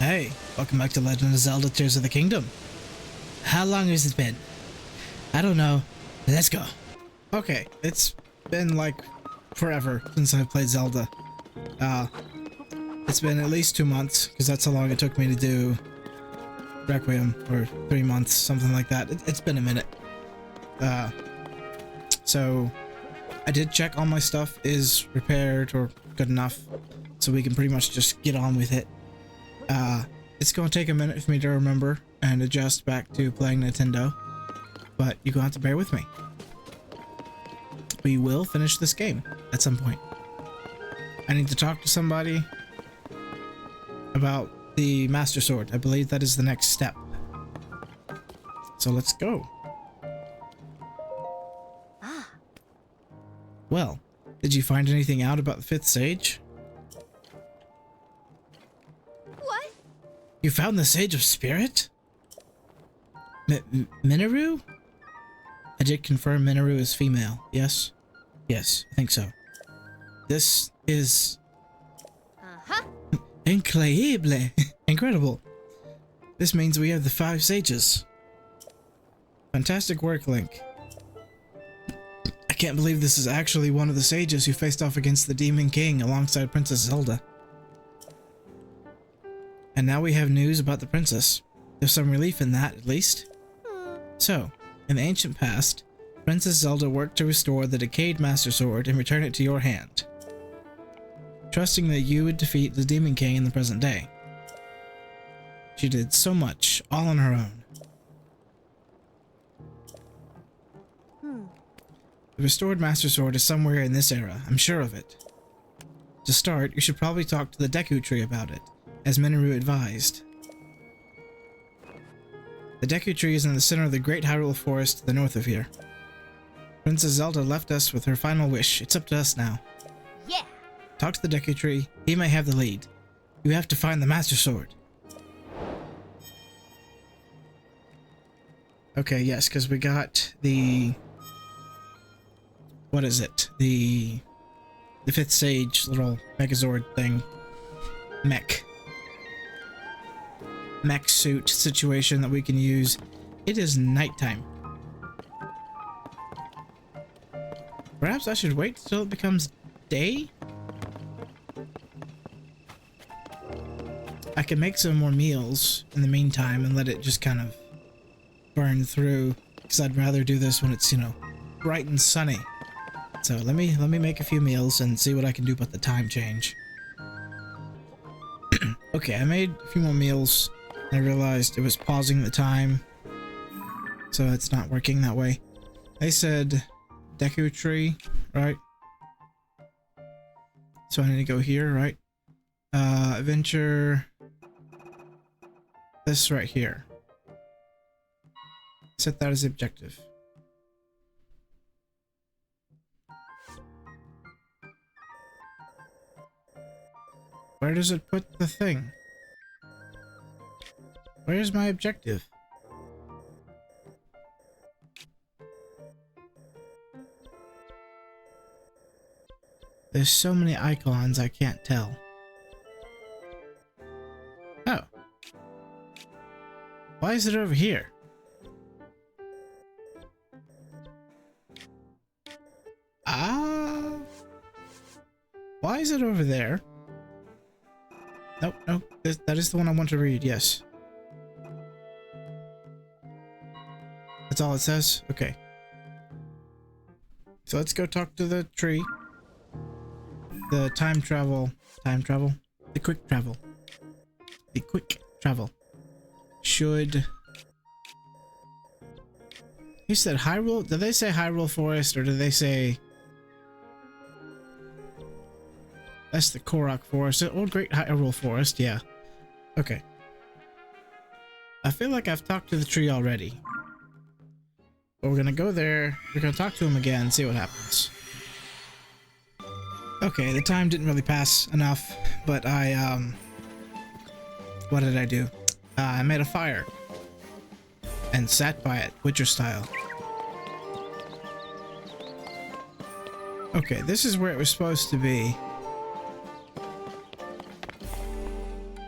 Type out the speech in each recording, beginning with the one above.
Hey, welcome back to Legend of Zelda Tears of the Kingdom. How long has it been? I don't know. Let's go. Okay, it's been like forever since I've played Zelda. It's been at least 2 months, because that's how long it took me to do Requiem, or 3 months, something like that. It's been a minute. So I did check all my stuff is repaired or good enough, so we can pretty much just get on with it. It's going to take a minute for me to remember and adjust back to playing Nintendo, but you're going to have to bear with me. We will finish this game at some point. I need to talk to somebody about the Master Sword. I believe that is the next step. So let's go. Well, did you find anything out about the 5th Sage? What? You found the Sage of Spirit? Minoru? I did confirm Minoru is female, yes? Yes, I think so. This is... Increíble! Incredible! This means we have the 5 sages. Fantastic work, Link. I can't believe this is actually one of the sages who faced off against the Demon King alongside Princess Zelda. And now we have news about the princess. There's some relief in that, at least. So, in the ancient past, Princess Zelda worked to restore the decayed Master Sword and return it to your hand, trusting that you would defeat the Demon King in the present day. She did so much, all on her own. The restored Master Sword is somewhere in this era, I'm sure of it. To start, you should probably talk to the Deku Tree about it, as Minoru advised. The Deku Tree is in the center of the Great Hyrule Forest to the north of here. Princess Zelda left us with her final wish. It's up to us now. Yeah. Talk to the Deku Tree. He may have the lead. You have to find the Master Sword. Okay, yes, because we got the... What is it? The 5th Sage little Megazord thing. Mech suit situation that we can use. It is nighttime. Perhaps I should wait till it becomes day? I can make some more meals in the meantime and let it just kind of burn through, because I'd rather do this when it's, you know, bright and sunny. So let me make a few meals and see what I can do about the time change. Okay, I made a few more meals. I realized it was pausing the time, so it's not working that way. They said Deku Tree, right? So I need to go here, right? Adventure. This right here. Set that as the objective. Where does it put the thing? Where's my objective? There's so many icons I can't tell. Oh. Why is it over here? Why is it over there? Nope, nope. That is the one I want to read, yes. That's all it says? Okay. So let's go talk to the tree. The time travel. The quick travel. The quick travel. Should... He said Hyrule? Did they say Hyrule Forest or did they say... That's the Korok Forest. The old Great Hyrule Forest, yeah. Okay. I feel like I've talked to the tree already. But we're gonna go there, we're gonna talk to him again, see what happens. Okay, the time didn't really pass enough, but what did I do? I made a fire. And sat by it, Witcher style. Okay, this is where it was supposed to be.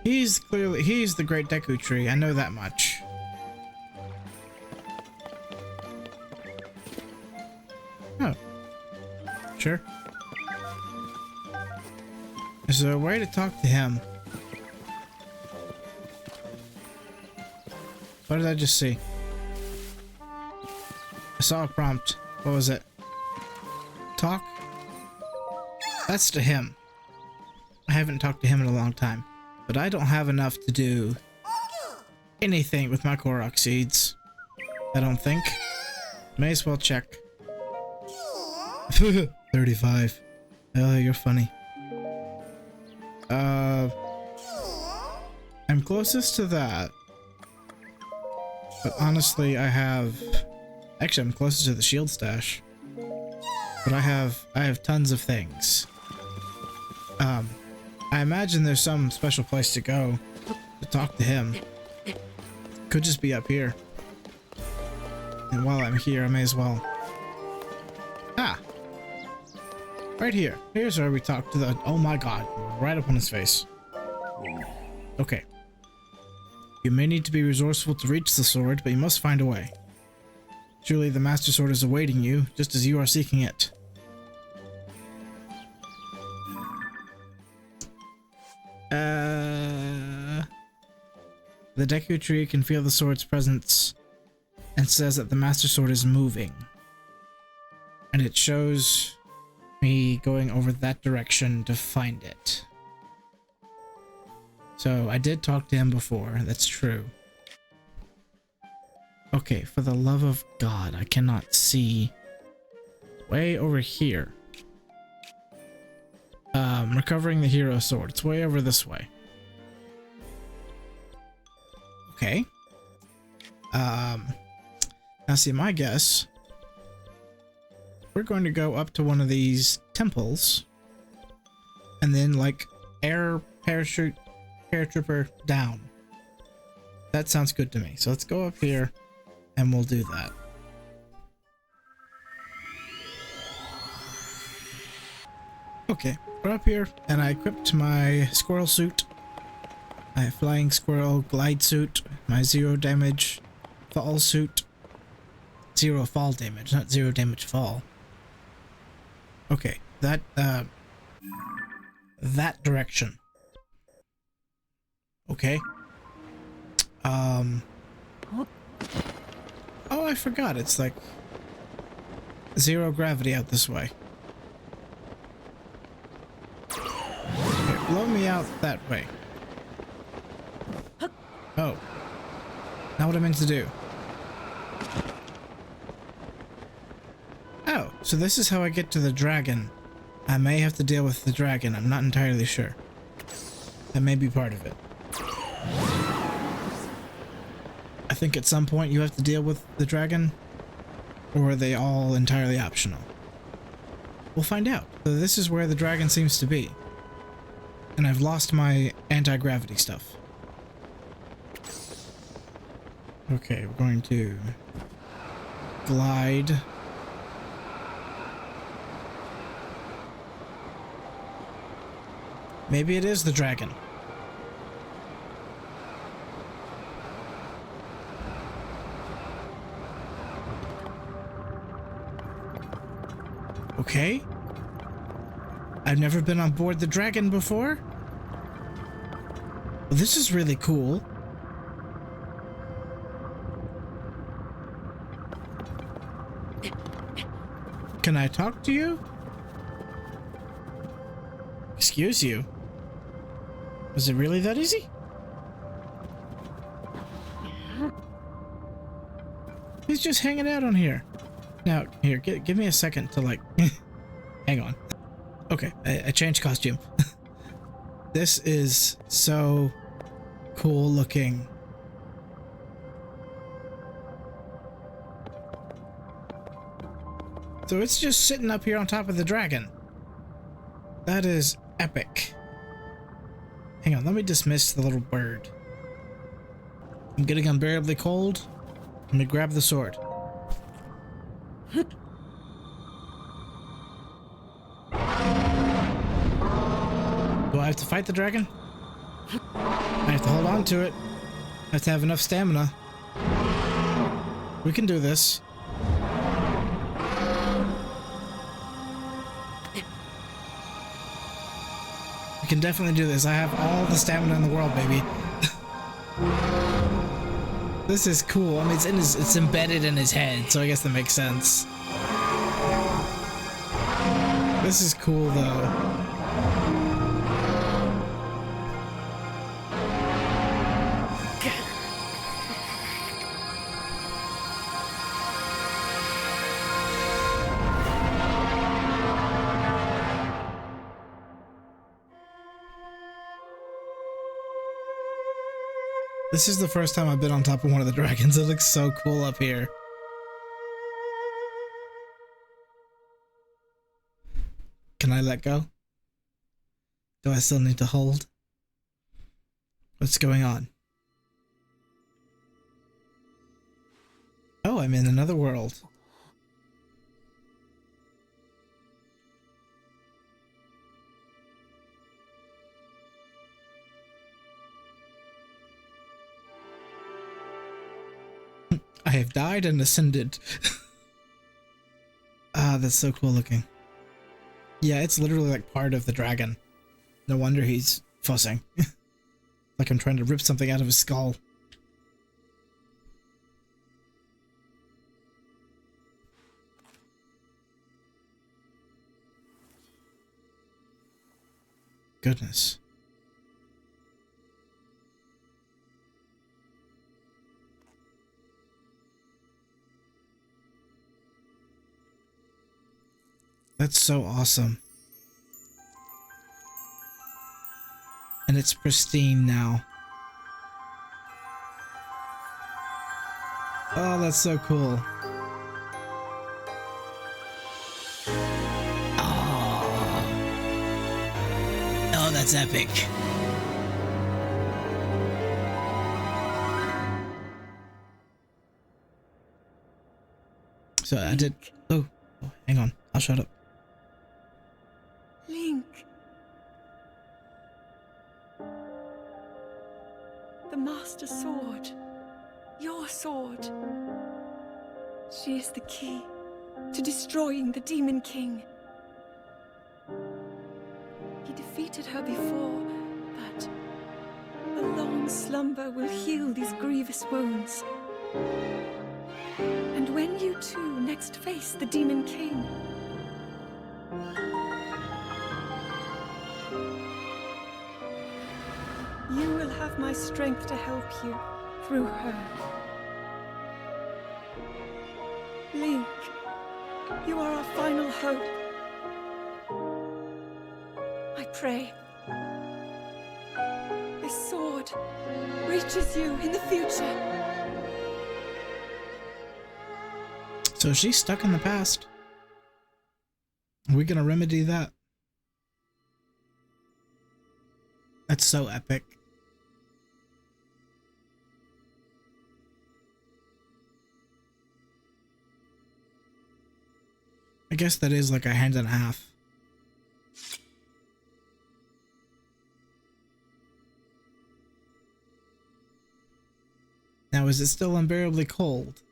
He's he's the Great Deku Tree. I know that much. Oh. Sure. Is there a way to talk to him? What did I just see? I saw a prompt. What was it? Talk? That's to him. I haven't talked to him in a long time, but I don't have enough to do anything with my Korok seeds. I don't think. May as well check. 35. Oh, you're funny. I'm closest to that. But honestly, actually, I'm closest to the shield stash. But I have tons of things. I imagine there's some special place to go to talk to him. Could just be up here. And while I'm here, I may as well. Ah! Right here. Here's where we talk to the... Oh my god. Right up on his face. Okay. You may need to be resourceful to reach the sword, but you must find a way. Surely the Master Sword is awaiting you, just as you are seeking it. The Deku Tree can feel the sword's presence and says that the Master Sword is moving. And it shows me going over that direction to find it. So I did talk to him before, that's true. Okay, for the love of God, I cannot see. Way over here. Recovering the hero sword. It's way over this way. Okay. Now see, my guess. We're going to go up to one of these temples. And then, like, paratrooper down. That sounds good to me. So let's go up here and we'll do that. Okay, we're up here and I equipped my squirrel suit. My flying squirrel glide suit, my 0 damage fall suit. 0 fall damage, not 0 damage fall. Okay, that direction. Okay. Oh, I forgot. It's like 0 gravity out this way. Okay, blow me out that way. Oh. Not what I meant to do. Oh, so this is how I get to the dragon. I may have to deal with the dragon. I'm not entirely sure. That may be part of it. I think at some point you have to deal with the dragon, or are they all entirely optional? We'll find out. So this is where the dragon seems to be. And I've lost my anti-gravity stuff. Okay, we're going to glide. Maybe it is the dragon. Okay. I've never been on board the dragon before. Well, this is really cool. Can I talk to you? Excuse you. Was it really that easy? He's just hanging out on here. Now, here, give me a second to, like... Hang on. Okay, I changed costume. This is so cool looking. So it's just sitting up here on top of the dragon. That is epic. Hang on, let me dismiss the little bird. I'm getting unbearably cold. Let me grab the sword. Do I have to fight the dragon? I have to hold on to it. I have to have enough stamina. We can do this. We can definitely do this. I have all the stamina in the world, baby. This is cool. I mean, it's embedded in his head, so I guess that makes sense. This is cool, though. This is the first time I've been on top of one of the dragons. It looks so cool up here. Can I let go? Do I still need to hold? What's going on? Oh, I'm in another world. I have died and ascended. Ah, that's so cool looking. Yeah, it's literally like part of the dragon. No wonder he's fussing. Like I'm trying to rip something out of his skull. Goodness. That's so awesome. And it's pristine now. Oh, that's so cool. Oh, that's epic. So I did. Oh, hang on. I'll shut up. Link. The Master Sword. Your sword. She is the key to destroying the Demon King. He defeated her before, but a long slumber will heal these grievous wounds. And when you two next face the Demon King, you will have my strength to help you through her. Link, you are our final hope. I pray this sword reaches you in the future. So she's stuck in the past. Are we gonna remedy that? That's so epic. I guess that is like a hand and a half. Now, is it still unbearably cold?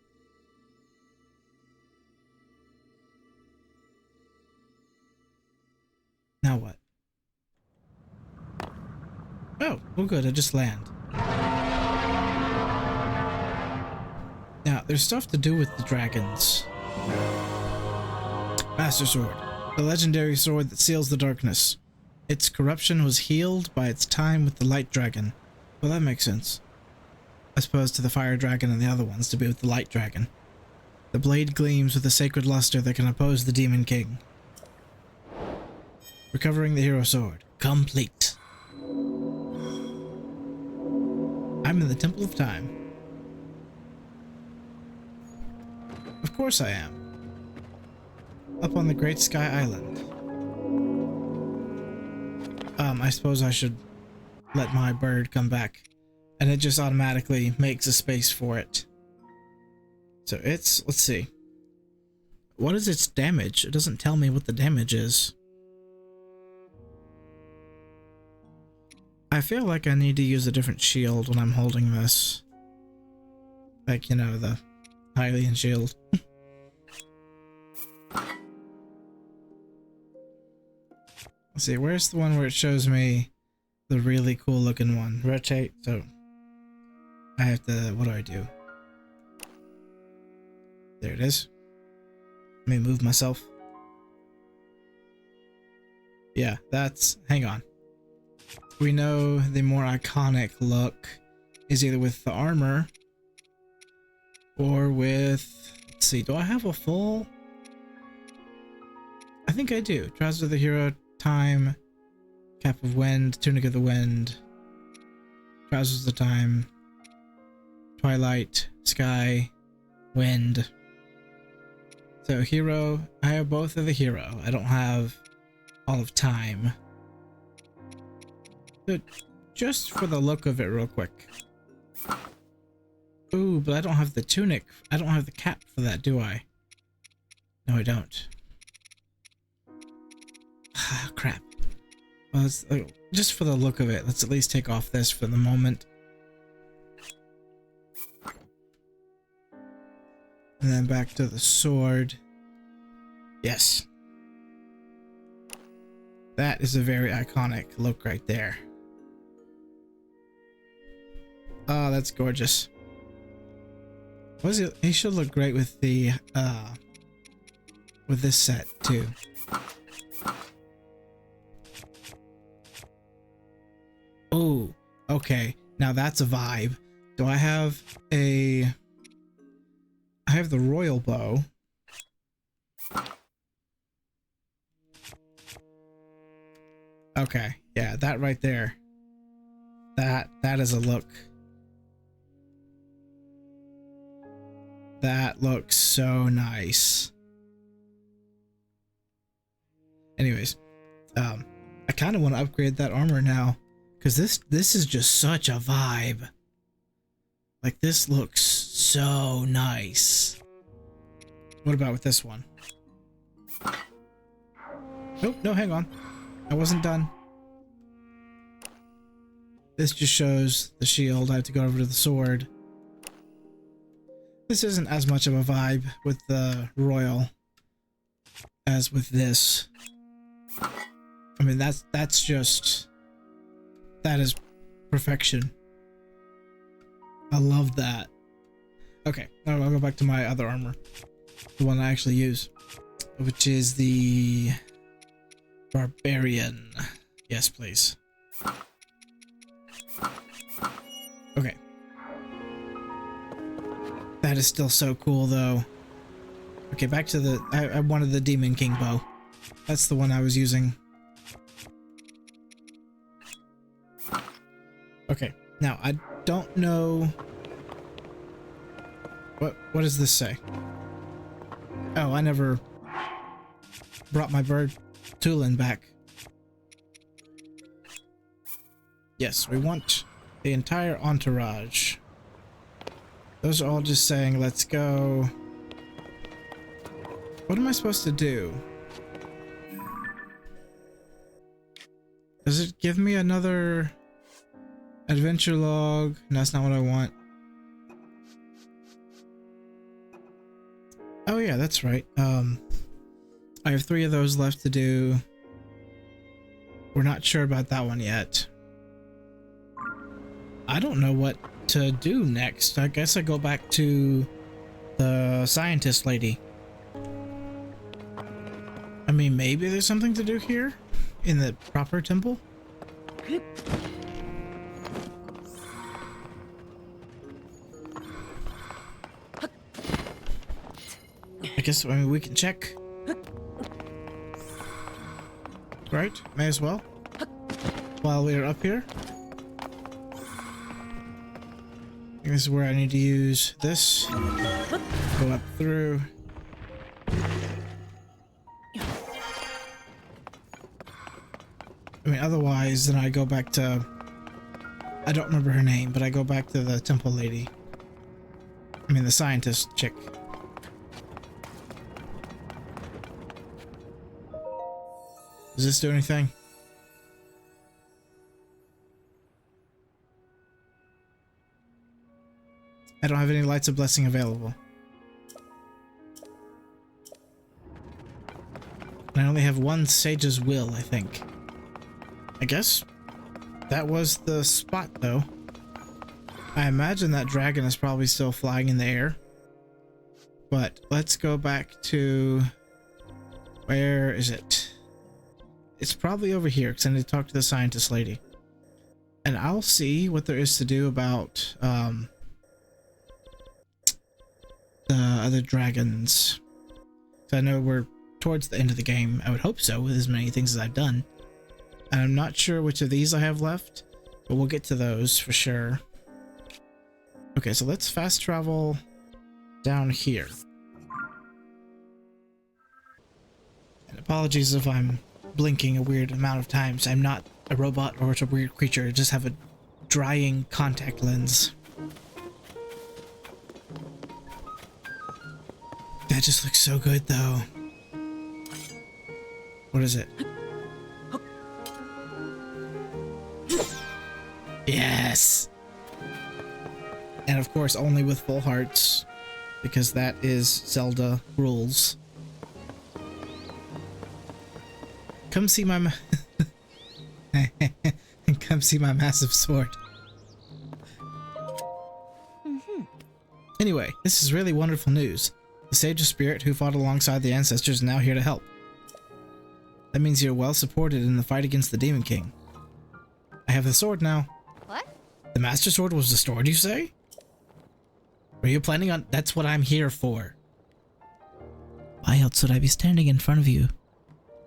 Now what? Oh, well good, I just land. Now, there's stuff to do with the dragons. Master Sword, the legendary sword that seals the darkness. Its corruption was healed by its time with the light dragon. Well, that makes sense. As opposed to the fire dragon and the other ones to be with the light dragon. The blade gleams with a sacred luster that can oppose the Demon King. Recovering the hero sword. Complete. I'm in the Temple of Time. Of course I am. Up on the Great Sky Island. I suppose I should let my bird come back. And it just automatically makes a space for it. So it's, let's see. What is its damage? It doesn't tell me what the damage is. I feel like I need to use a different shield when I'm holding this. Like, you know, the Hylian shield. Let's see, where's the one where it shows me the really cool looking one? Rotate, so I have to, what do? There it is. Let me move myself. Yeah, that's, hang on. We know the more iconic look is either with the armor or with, let's see, do I have a full? I think I do. Trousers of the Hero, Time, Cap of Wind, Tunic of the Wind, Trousers of the Time, Twilight, Sky, Wind. So Hero, I have both of the Hero. I don't have all of Time. But just for the look of it real quick. Ooh, but I don't have the tunic. I don't have the cap for that, do I? No, I don't. Ah, crap. Well, just for the look of it, let's at least take off this for the moment. And then back to the sword. Yes. That is a very iconic look right there. Oh, that's gorgeous. Was it? He should look great with the with this set too. Oh, okay. Now that's a vibe. Do I have a? I have the royal bow. Okay, yeah, that right there. That is a look. That looks so nice. Anyways, I kind of want to upgrade that armor now, because this is just such a vibe. Like, this looks so nice. What about with this one? Oh, no, hang on. I wasn't done. This just shows the shield. I have to go over to the sword. This isn't as much of a vibe with the royal as with this. I mean, that's just, that is perfection. I love that. Okay, now I'll go back to my other armor, the one I actually use, which is the barbarian. Yes, please. Okay. That is still so cool, though. Okay, back to the... I wanted the Demon King bow. That's the one I was using. Okay, now, I don't know... What does this say? Oh, I never brought my bird Tulin back. Yes, we want the entire entourage. Those are all just saying, let's go. What am I supposed to do? Does it give me another adventure log? No, that's not what I want. Oh yeah, that's right. I have 3 of those left to do. We're not sure about that one yet. I don't know what to do next. I guess I go back to the scientist lady. I mean, maybe there's something to do here in the proper temple. I guess, I mean, we can check. Right? May as well. While we're up here. This is where I need to use this. Go up through. I mean, otherwise, then I go back to... I don't remember her name, but I go back to the temple lady. I mean, the scientist chick. Does this do anything? I don't have any Lights of Blessing available. And I only have one Sage's Will, I think. I guess that was the spot, though. I imagine that dragon is probably still flying in the air. But let's go back to... Where is it? It's probably over here, because I need to talk to the scientist lady. And I'll see what there is to do about the other dragons. So I know we're towards the end of the game. I would hope so, with as many things as I've done. And I'm not sure which of these I have left, but we'll get to those for sure. Okay, so let's fast travel down here. And apologies if I'm blinking a weird amount of times. I'm not a robot or a weird creature. I just have a drying contact lens. That just looks so good, though. What is it? Yes! And of course, only with full hearts, because that is Zelda rules. Come see my come see my massive sword. Anyway, this is really wonderful news. The Sage of Spirit who fought alongside the ancestors is now here to help. That means you're well supported in the fight against the Demon King. I have the sword now. What? The Master Sword was restored, you say? Were you planning on... That's what I'm here for. Why else would I be standing in front of you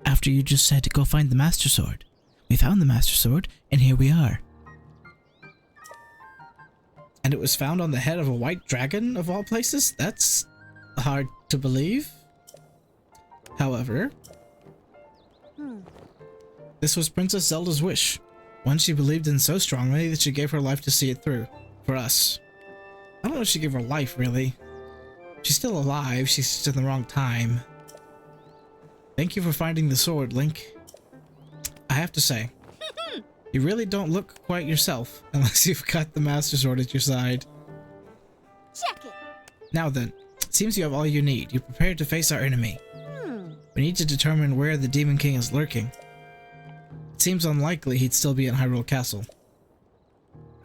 after you just said to go find the Master Sword? We found the Master Sword, and here we are. And it was found on the head of a white dragon, of all places? That's hard to believe. However, this was Princess Zelda's wish. One she believed in so strongly that she gave her life to see it through. For us. I don't know if she gave her life, really. She's still alive, she's just in the wrong time. Thank you for finding the sword, Link. I have to say, you really don't look quite yourself, unless you've got the Master Sword at your side. Check it. Now then, it seems you have all you need. You're prepared to face our enemy. We need to determine where the Demon King is lurking. It seems unlikely he'd still be in Hyrule Castle.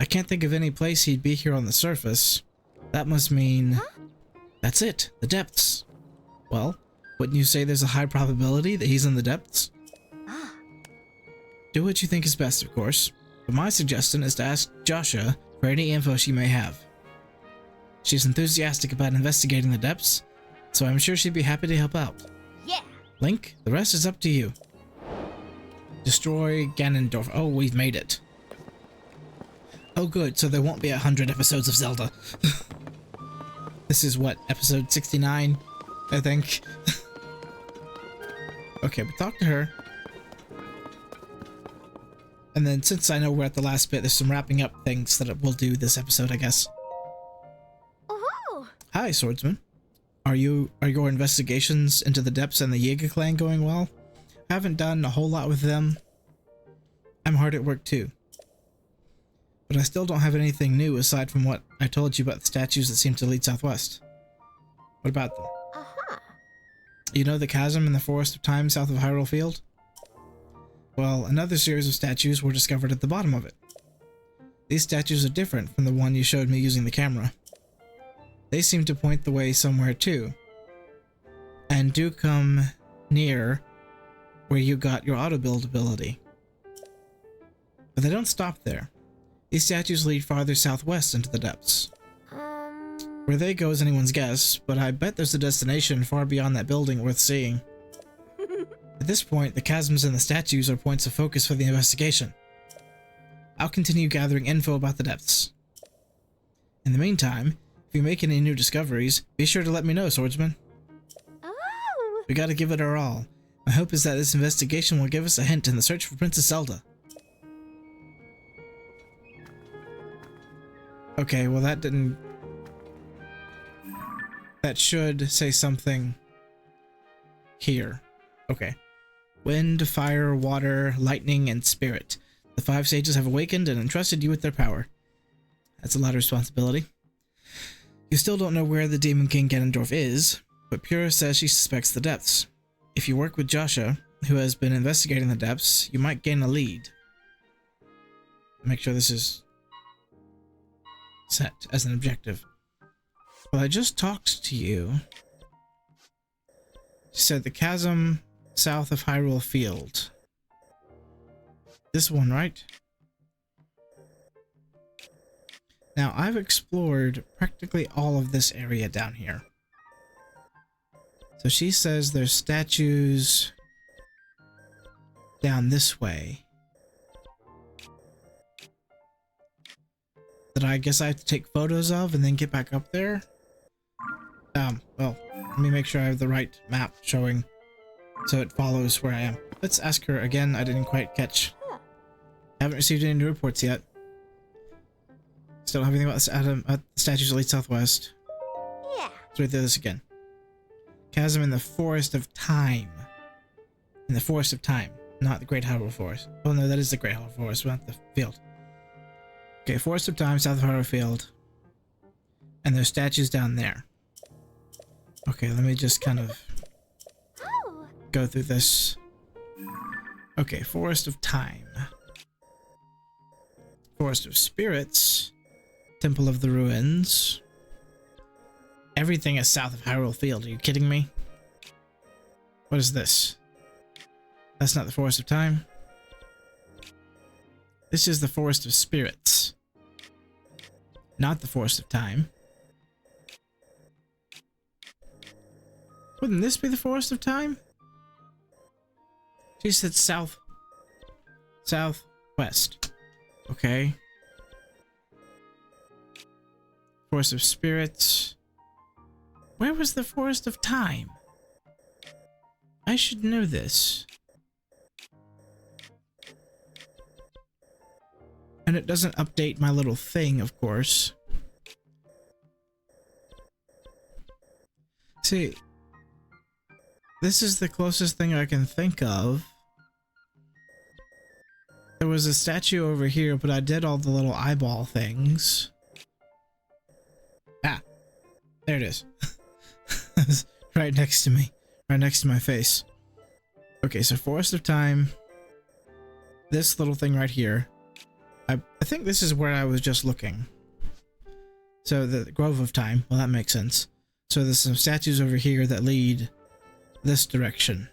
I can't think of any place he'd be here on the surface. That must mean... That's it, the depths. Well, wouldn't you say there's a high probability that he's in the depths? Do what you think is best, of course, but my suggestion is to ask Joshua for any info she may have. She's enthusiastic about investigating the depths, so I'm sure she'd be happy to help out. Yeah. Link, the rest is up to you. Destroy Ganondorf. Oh, we've made it. Oh good, so there won't be 100 episodes of Zelda. This is what, episode 69, I think? Okay, but talk to her. And then since I know we're at the last bit, there's some wrapping up things that we'll do this episode, I guess. Oh. Hi, swordsman. Are your investigations into the depths and the Yiga clan going well? I haven't done a whole lot with them. I'm hard at work too. But I still don't have anything new aside from what I told you about the statues that seem to lead southwest. What about them? You know the chasm in the Forest of Time south of Hyrule Field? Well, another series of statues were discovered at the bottom of it. These statues are different from the one you showed me using the camera. They seem to point the way somewhere too, and do come near where you got your auto-build ability. But they don't stop there. These statues lead farther southwest into the depths. Where they go is anyone's guess, but I bet there's a destination far beyond that building worth seeing. At this point, the chasms and the statues are points of focus for the investigation. I'll continue gathering info about the depths. In the meantime, if you make any new discoveries, be sure to let me know, swordsman. Oh. We gotta give it our all. My hope is that this investigation will give us a hint in the search for Princess Zelda. Okay, well that didn't... That should say something here. Okay. Wind, fire, water, lightning, and spirit. The 5 sages have awakened and entrusted you with their power. That's a lot of responsibility. You still don't know where the Demon King Ganondorf is, but Pura says she suspects the depths. If you work with Joshua, who has been investigating the depths, you might gain a lead. Make sure this is set as an objective. Well, I just talked to you. She said the chasm south of Hyrule Field. This one, right? Now, I've explored practically all of this area down here. So she says there's statues down this way that I guess I have to take photos of and then get back up there. Well, let me make sure I have the right map showing so it follows where I am. Let's ask her again. I didn't quite catch. Haven't received any new reports yet. Still don't have anything about the statues that lead southwest. Yeah. Let's read through this again. Chasm in the Forest of Time. In the Forest of Time, not the Great Hyrule Forest. Oh no, that is the Great Hyrule Forest, not the field. Okay, Forest of Time, south of Hyrule Field. And there's statues down there. Okay, let me just kind of Oh. go through this. Okay, Forest of Time. Forest of Spirits. Temple of the Ruins. Everything is south of Hyrule Field. Are you kidding me? What is this? That's not the Forest of Time. This is the Forest of Spirits. Not the Forest of Time. Wouldn't this be the Forest of Time? She said south. Southwest. Okay. Forest of Spirits. Where was the Forest of Time? I should know this. And it doesn't update my little thing, of course. See, this is the closest thing I can think of. There was a statue over here, but I did all the little eyeball things. Ah, there it is. Right next to me. Right next to my face. Okay, so Forest of Time. This little thing right here. I think this is where I was just looking. So the Grove of Time. Well, that makes sense. So there's some statues over here that lead this direction.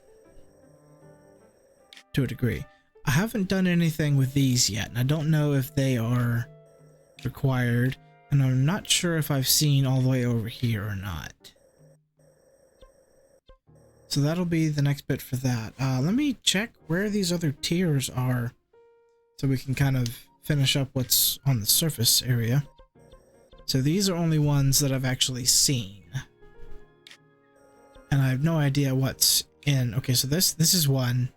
To a degree. I haven't done anything with these yet, and I don't know if they are required, and I'm not sure if I've seen all the way over here or not. So that'll be the next bit for that. Let me check where these other tiers are so we can kind of finish up what's on the surface area. So these are only ones that I've actually seen. And I have no idea what's in. Okay, so this is one.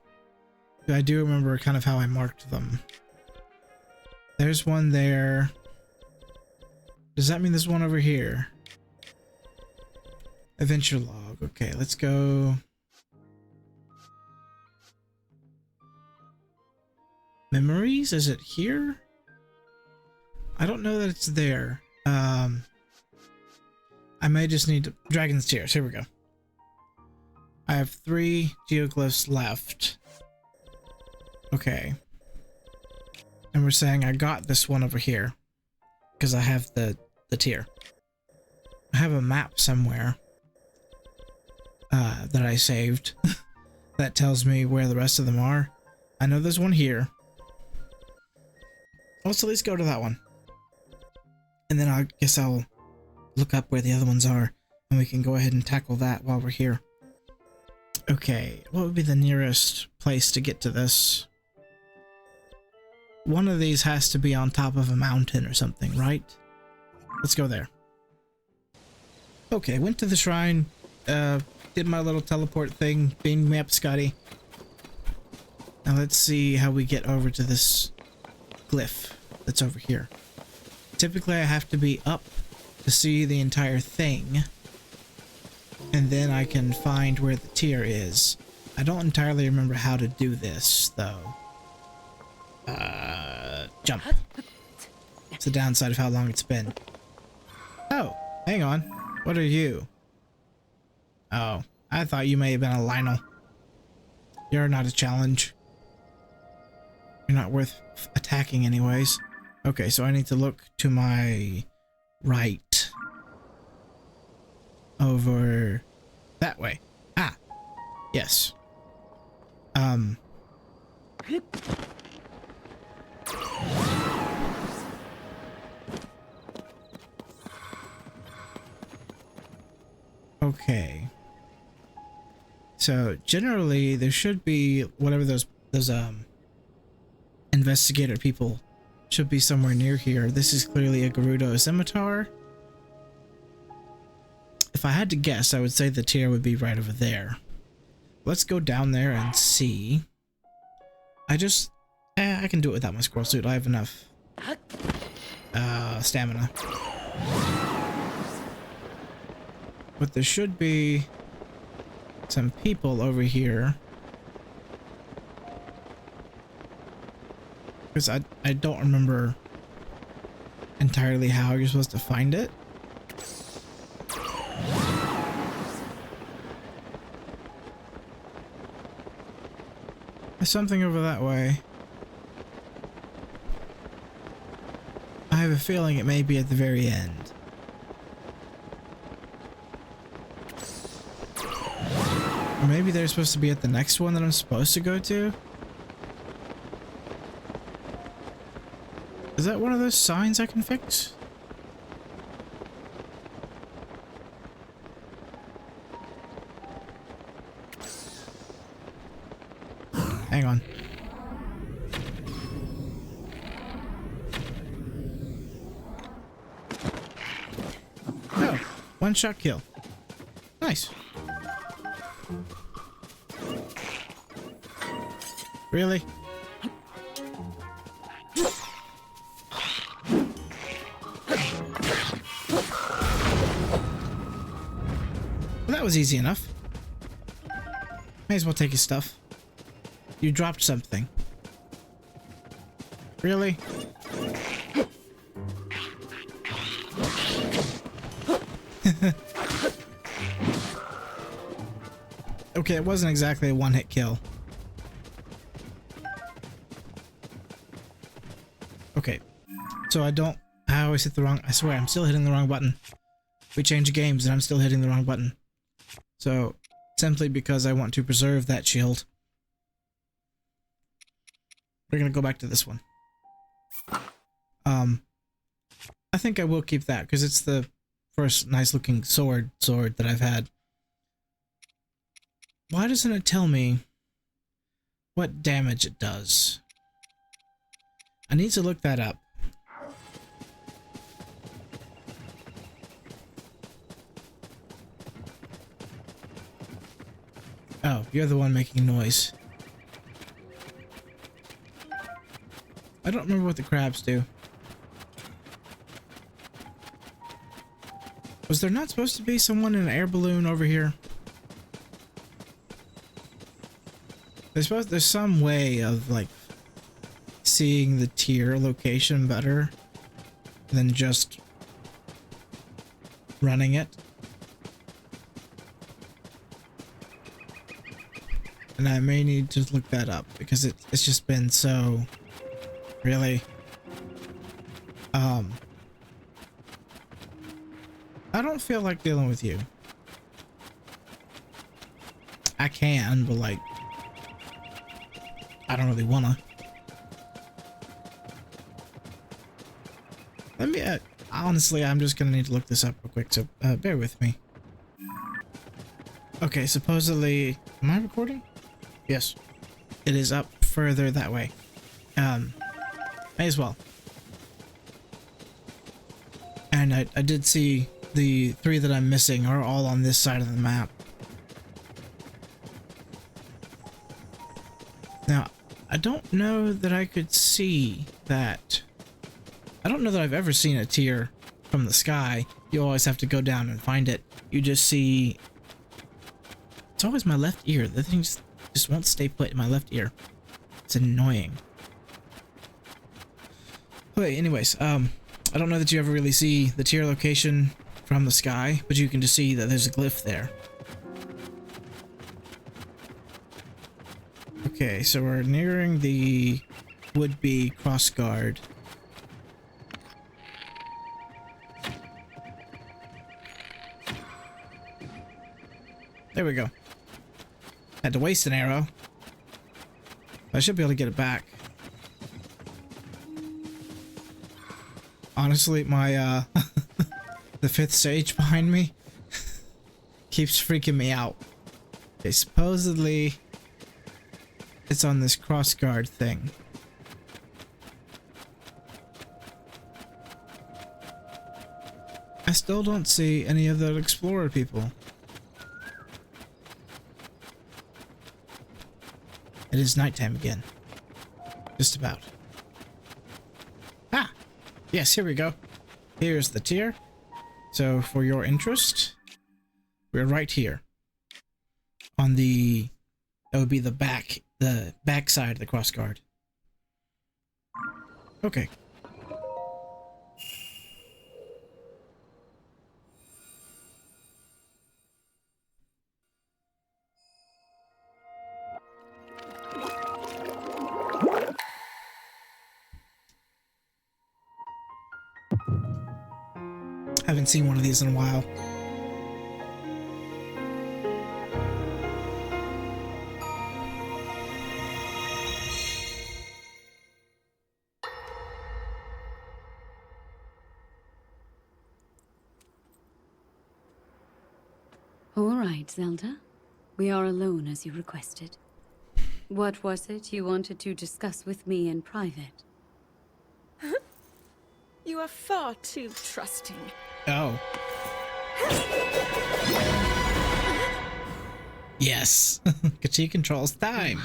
I do remember kind of how I marked them. There's one there. Does that mean there's one over here? Adventure log. Okay, let's go. Memories? Is it here? I don't know that it's there. I may just need to... Dragon's Tears. Here we go. I have 3 geoglyphs left. Okay. And we're saying I got this one over here. Because I have the tier. I have a map somewhere. That I saved. That tells me where the rest of them are. I know there's one here. Let's at least go to that one. And then I guess I'll look up where the other ones are. And we can go ahead and tackle that while we're here. Okay, what would be the nearest place to get to this? One of these has to be on top of a mountain or something, right? Let's go there. Okay, went to the shrine. Did my little teleport thing. Beamed me up, Scotty. Now let's see how we get over to this glyph that's over here. Typically I have to be up to see the entire thing. And then I can find where the tier is. I don't entirely remember how to do this, though. Jump. It's the downside of how long it's been. Oh, Hang on. What are you? Oh, I thought you may have been a Lionel. You're not a challenge. You're not worth attacking anyways. Okay, so I need to look to my right. Over that way. Ah, yes. Okay. So generally there should be whatever those investigator people should be somewhere near here. This is clearly a Gerudo scimitar. If I had to guess, I would say the tier would be right over there. Let's go down there and see. I can do it without my squirrel suit. I have enough stamina. But there should be some people over here. Because I don't remember entirely how you're supposed to find it. There's something over that way. I have a feeling it may be at the very end. Or maybe they're supposed to be at the next one that I'm supposed to go to? Is that one of those signs I can fix? Hang on. Oh, one shot kill. Nice. Really? Well, that was easy enough. May as well take his stuff. You dropped something. Really? Okay, it wasn't exactly a one-hit kill. Okay. So I always hit the wrong, I swear, I'm still hitting the wrong button. We changed games and I'm still hitting the wrong button. So, simply because I want to preserve that shield. We're gonna go back to this one. I think I will keep that because it's the first nice looking sword that I've had. Why doesn't it tell me what damage it does? I need to look that up. Oh, you're the one making noise. I don't remember what the crabs do. Was there not supposed to be someone in an air balloon over here? There's some way of like seeing the tier location better than just running it. And I may need to look that up because it's just been so really I don't feel like dealing with you. I can, but like I don't really wanna. Let me honestly, I'm just gonna need to look this up real quick, so bear with me. Okay, supposedly, am I recording? Yes. It is up further that way. May as well. And I did see the 3 that I'm missing are all on this side of the map. Now, I don't know that I could see that. I don't know that I've ever seen a tier from the sky. You always have to go down and find it. You just see... It's always my left ear. The thing just won't stay put in my left ear. It's annoying. Okay, anyways, I don't know that you ever really see the tier location from the sky, but you can just see that there's a glyph there. Okay, so we're nearing the would-be cross guard. There we go. Had to waste an arrow. I should be able to get it back. Honestly, my the 5th stage behind me keeps freaking me out. Okay, supposedly it's on this cross guard thing. I still don't see any of the explorer people. It is nighttime again. Just about. Ah! Yes, here we go. Here's the tier. So, for your interest, we're right here. On the... that would be the back side of the cross guard. Okay. Haven't seen one of these in a while. All right, Zelda. We are alone as you requested. What was it you wanted to discuss with me in private? You are far too trusting. Oh. Yes. She controls time.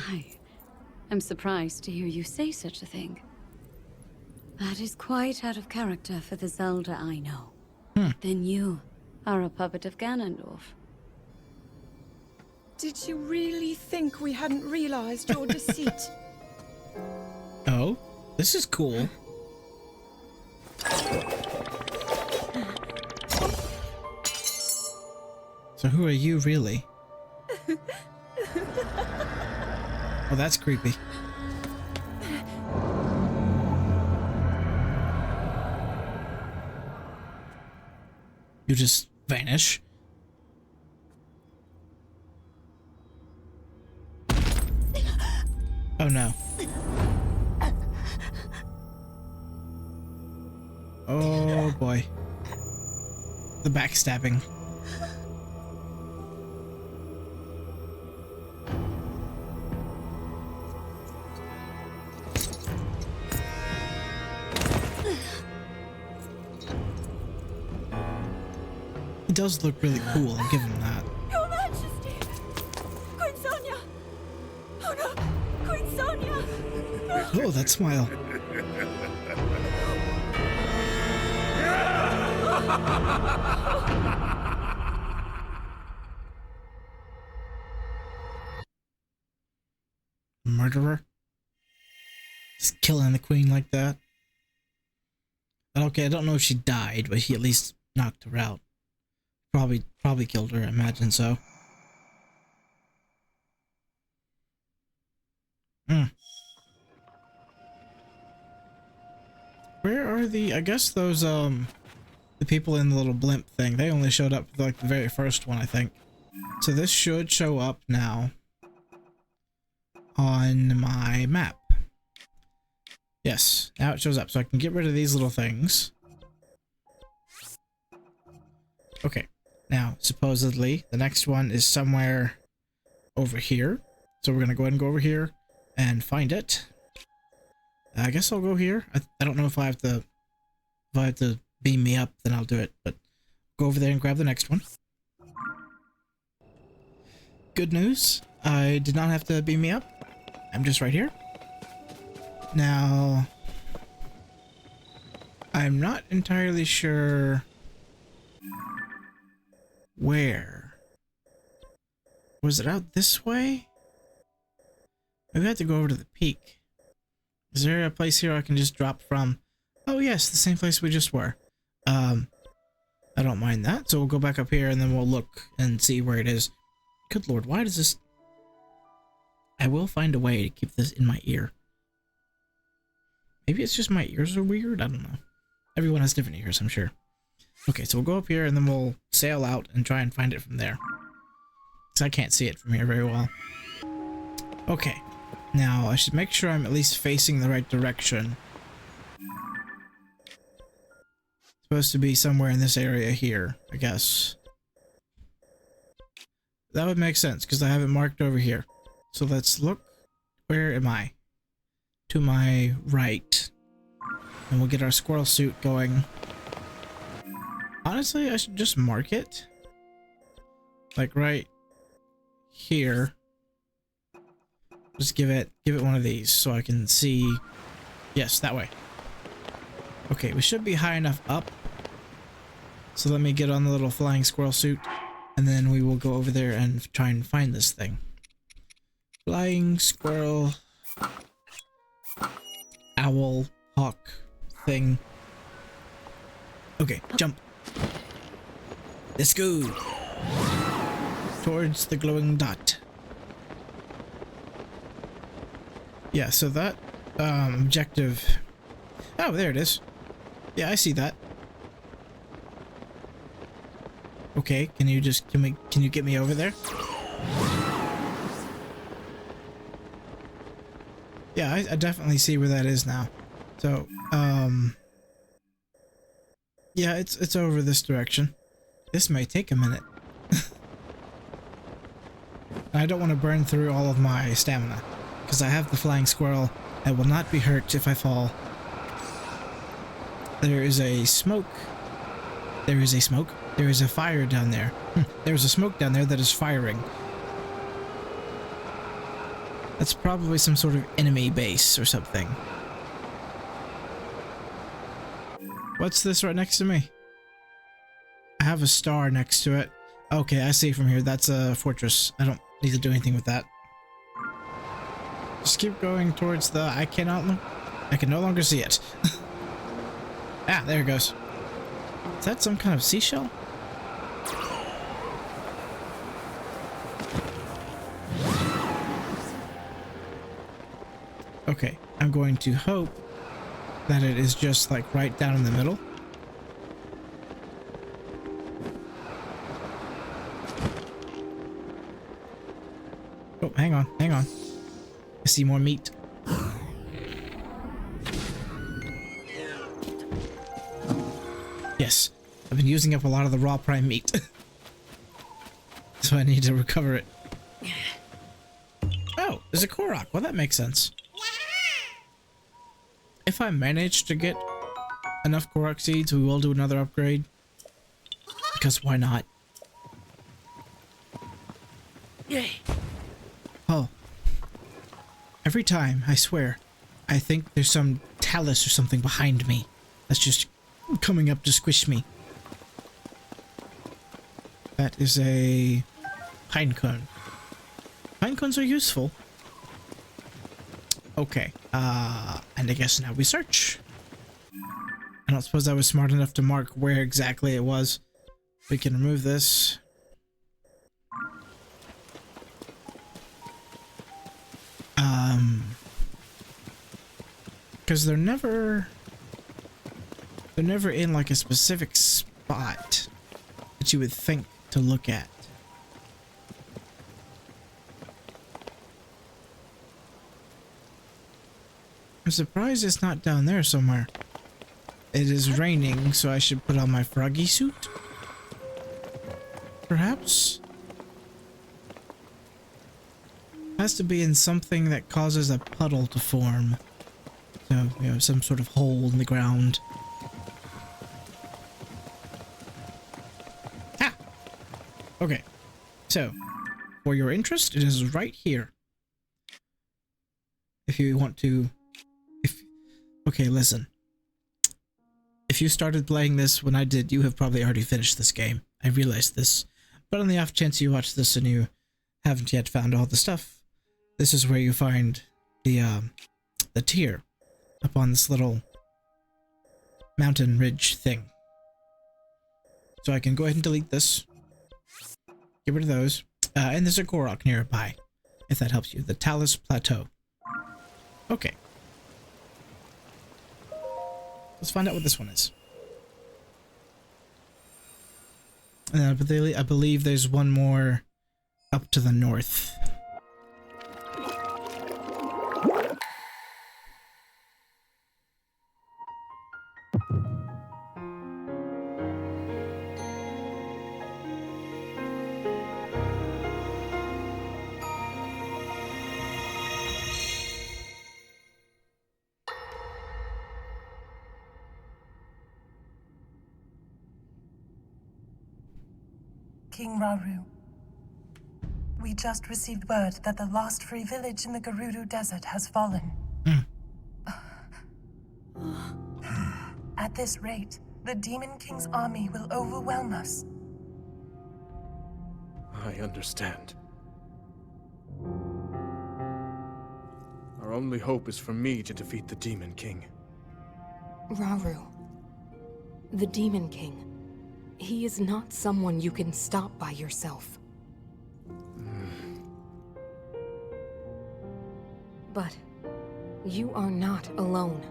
I'm surprised to hear you say such a thing. That is quite out of character for the Zelda I know. Then you are a puppet of Ganondorf. Did you really think we hadn't realized your deceit? Oh, this is cool. So who are you really? Oh, that's creepy. You just vanish. Oh no. Oh boy. The backstabbing. It does look really cool, I'll give him that. Your Majesty! Queen Sonia! Oh no! Queen Sonia! Oh, that smile. Murderer? Just killing the queen like that? Okay, I don't know if she died, but he at least knocked her out. Probably killed her, I imagine so. Where are I guess those, the people in the little blimp thing, they only showed up like the very first one, I think. So this should show up now on my map. Yes, now it shows up, so I can get rid of these little things. Okay, now supposedly the next one is somewhere over here. So we're gonna go ahead and go over here and find it. I guess I'll go here. I don't know if I have to beam me up, then I'll do it, but go over there and grab the next one. Good news, I did not have to beam me up. I'm just right here. Now, I'm not entirely sure where. Was it out this way? Maybe I have to go over to the peak. Is there a place here I can just drop from? Oh yes, the same place we just were. I don't don't mind that. So we'll go back up here and then we'll look and see where it is. Good lord, why does this... I will find a way to keep this in my ear. Maybe it's just my ears are weird? I don't know. Everyone has different ears, I'm sure. Okay, so we'll go up here and then we'll sail out and try and find it from there. Because I can't see it from here very well. Okay. Now, I should make sure I'm at least facing the right direction. Supposed to be somewhere in this area here, I guess. That would make sense, because I have it marked over here. So let's look. Where am I? To my right. And we'll get our squirrel suit going. Honestly, I should just mark it. Like right here. Just give it one of these so I can see. Yes, that way. Okay, we should be high enough up. So let me get on the little flying squirrel suit. And then we will go over there and try and find this thing. Flying squirrel. Owl. Hawk. Thing. Okay, jump. Let's go. Towards the glowing dot. Yeah, so that objective. Oh, there it is. Yeah, I see that. Okay, can you get me over there? Yeah, I definitely see where that is now. So, yeah, it's over this direction. This may take a minute. I don't want to burn through all of my stamina, because I have the flying squirrel. I will not be hurt if I fall. There is a smoke. There is a smoke. There is a fire down there. There's a smoke down there that is firing. That's probably some sort of enemy base or something. What's this right next to me? I have a star next to it. Okay, I see from here. That's a fortress. I don't need to do anything with that. Just keep going towards the... I can no longer see it. Ah, there it goes. Is that some kind of seashell? Okay, I'm going to hope that it is just like right down in the middle. Oh, hang on, hang on. I see more meat. Yes, I've been using up a lot of the raw prime meat. So I need to recover it. Oh, there's a Korok. Well, that makes sense. If I manage to get enough Korok seeds, we will do another upgrade. Because why not? Oh. Every time, I swear, I think there's some talus or something behind me that's just coming up to squish me. That is a pine cone. Pine cones are useful. Okay, and I guess now we search. I don't suppose I was smart enough to mark where exactly it was. We can remove this. Because they're never in like a specific spot that you would think to look at. I'm surprised it's not down there somewhere. It is raining, so I should put on my froggy suit? Perhaps? Has to be in something that causes a puddle to form. So, you know, some sort of hole in the ground. Ah! Okay. So, for your interest, it is right here. If you want to... Okay, listen. If you started playing this when I did, you have probably already finished this game. I realized this. But on the off chance you watch this and you haven't yet found all the stuff, this is where you find the tier up on this little mountain ridge thing. So I can go ahead and delete this. Get rid of those. And there's a Korok nearby, if that helps you. The Talus Plateau. Okay. Let's find out what this one is. And I believe there's one more up to the north. King Rauru, we just received word that the lost free village in the Gerudo Desert has fallen. At this rate, the Demon King's army will overwhelm us. I understand. Our only hope is for me to defeat the Demon King. Rauru, the Demon King. He is not someone you can stop by yourself. But you are not alone.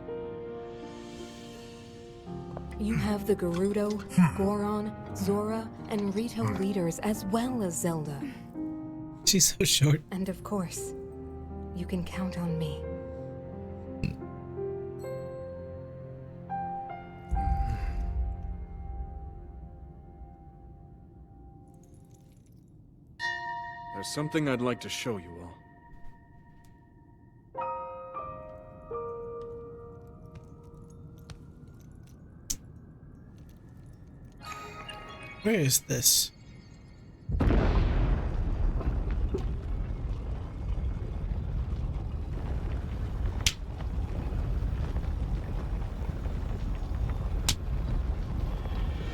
You have the Gerudo, Goron, Zora, and Rito leaders as well as Zelda. She's so short. And of course, you can count on me. There's something I'd like to show you all. Where is this?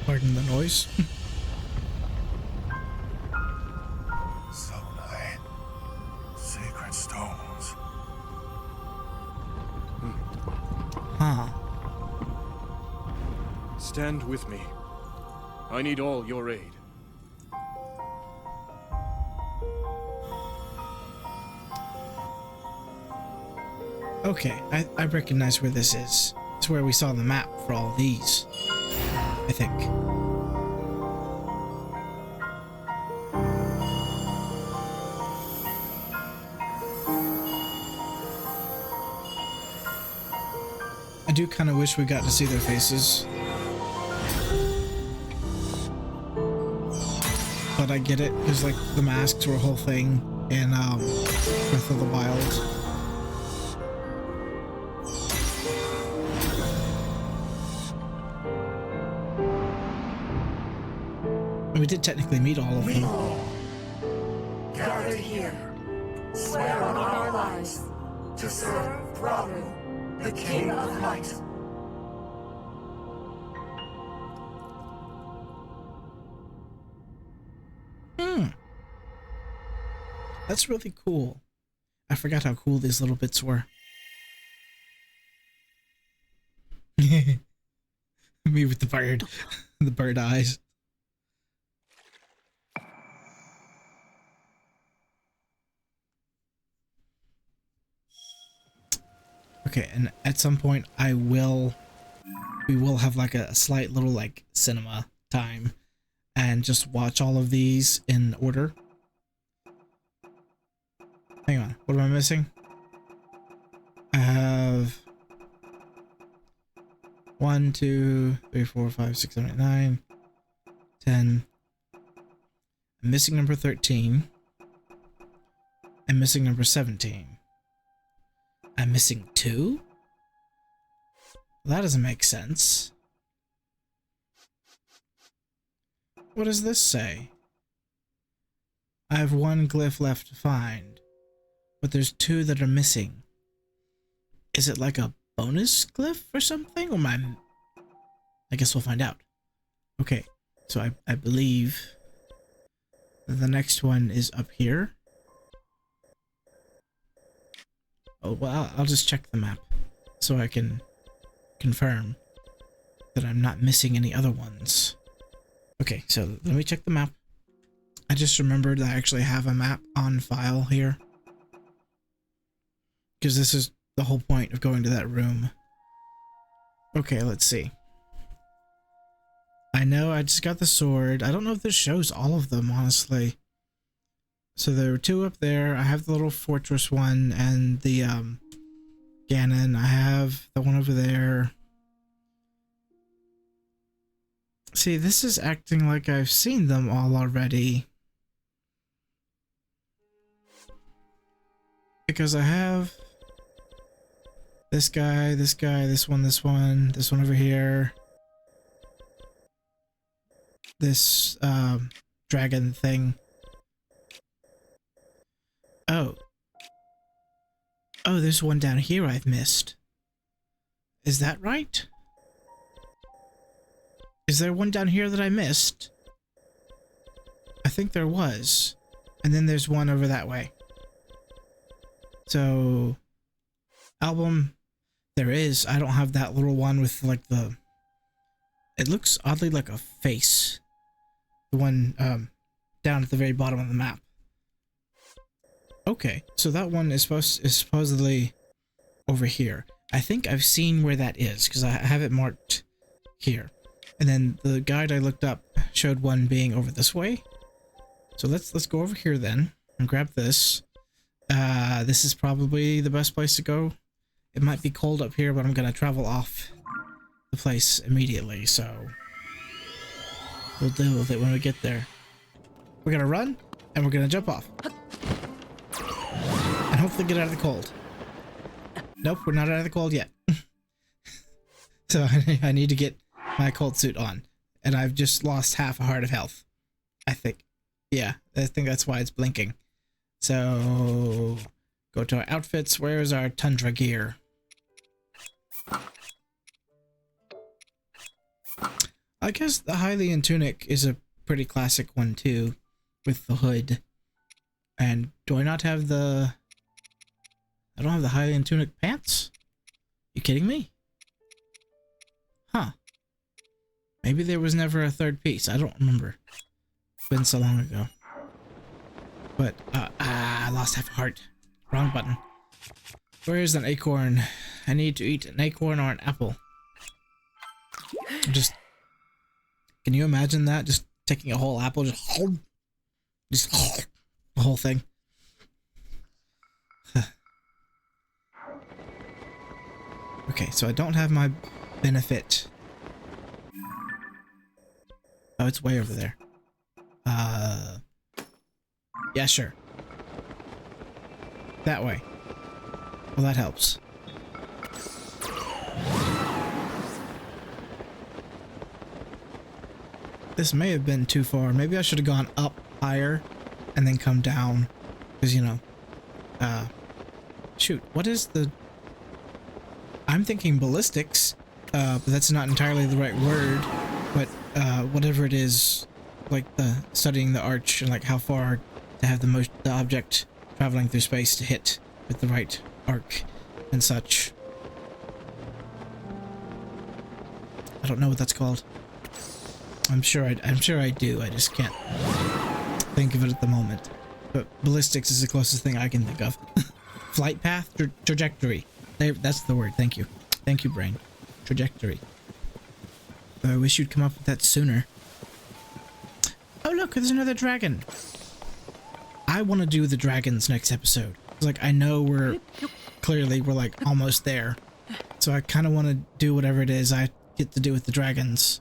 Pardon the noise. Zonai. Sacred stones. Huh. Stand with me. I need all your aid. Okay, I recognize where this is. It's where we saw the map for all these, I think. I do kind of wish we got to see their faces. But I get it, because like the masks were a whole thing in Breath of the Wild. We did technically meet all of them. Gathered here, swear on our lives to serve Rauru, the King of Light. That's really cool. I forgot how cool these little bits were. Me with the bird. The bird eyes. Okay, and at some point we will have like a slight little like cinema time and just watch all of these in order. Hang on, what am I missing? I have 1, 2, 3, 4, 5, 6, 7, 8, 9, 10. I'm missing number 13. I'm missing number 17. I'm missing 2? That doesn't make sense. What does this say? I have 1 glyph left to find, but there's 2 that are missing. Is it like a bonus glyph or something? Or I guess we'll find out. Okay, so I believe the next one is up here. Oh, well, I'll just check the map so I can confirm that I'm not missing any other ones. Okay, so let me check the map. I just remembered that I actually have a map on file here. Because this is the whole point of going to that room. Okay, let's see. I know I just got the sword. I don't know if this shows all of them, honestly. So there were 2 up there. I have the little fortress one and the Ganon. I have the one over there. See, this is acting like I've seen them all already. Because I have this guy, this guy, this one over here. This dragon thing. Oh. Oh, there's one down here I've missed. Is that right? Is there one down here that I missed? I think there was. And then there's one over that way. So, album, there is. I don't have that little one with like the... It looks oddly like a face. The one down at the very bottom of the map. Okay, so that one is supposedly over here. I think I've seen where that is because I have it marked here. And then the guide I looked up showed one being over this way. So let's go over here then and grab this. This is probably the best place to go. It might be cold up here, but I'm gonna travel off the place immediately, so we'll deal with it when we get there. We're gonna run and we're gonna jump off. And hopefully get out of the cold. Nope, we're not out of the cold yet. So I need to get my cold suit on. And I've just lost half a heart of health. I think. Yeah, I think that's why it's blinking. So, go to our outfits. Where's our tundra gear? I guess the Hylian tunic is a pretty classic one too, with the hood. And do I not have the... I don't have the Hylian tunic pants? You kidding me? Huh. Maybe there was never a third piece. I don't remember. It's been so long ago. But, I lost half a heart. Wrong button. Where is an acorn? I need to eat an acorn or an apple. Just... Can you imagine that? Just taking a whole apple, just the whole thing. Okay, so I don't have my benefit. Oh, it's way over there. Yeah, sure. That way. Well, that helps. This may have been too far. Maybe I should have gone up higher and then come down. Because, you know, shoot, what is the... I'm thinking ballistics, but that's not entirely the right word. But, whatever it is, like the studying the arch and like how far to have the object traveling through space to hit with the right arc and such. I don't know what that's called. I'm sure I do. I just can't think of it at the moment. But ballistics is the closest thing I can think of. Flight path, trajectory. That's the word. Thank you. Thank you, brain. Trajectory. I wish you'd come up with that sooner. Oh look, there's another dragon. I want to do the dragons next episode. Like, I know we're like almost there. So I kind of want to do whatever it is I get to do with the dragons.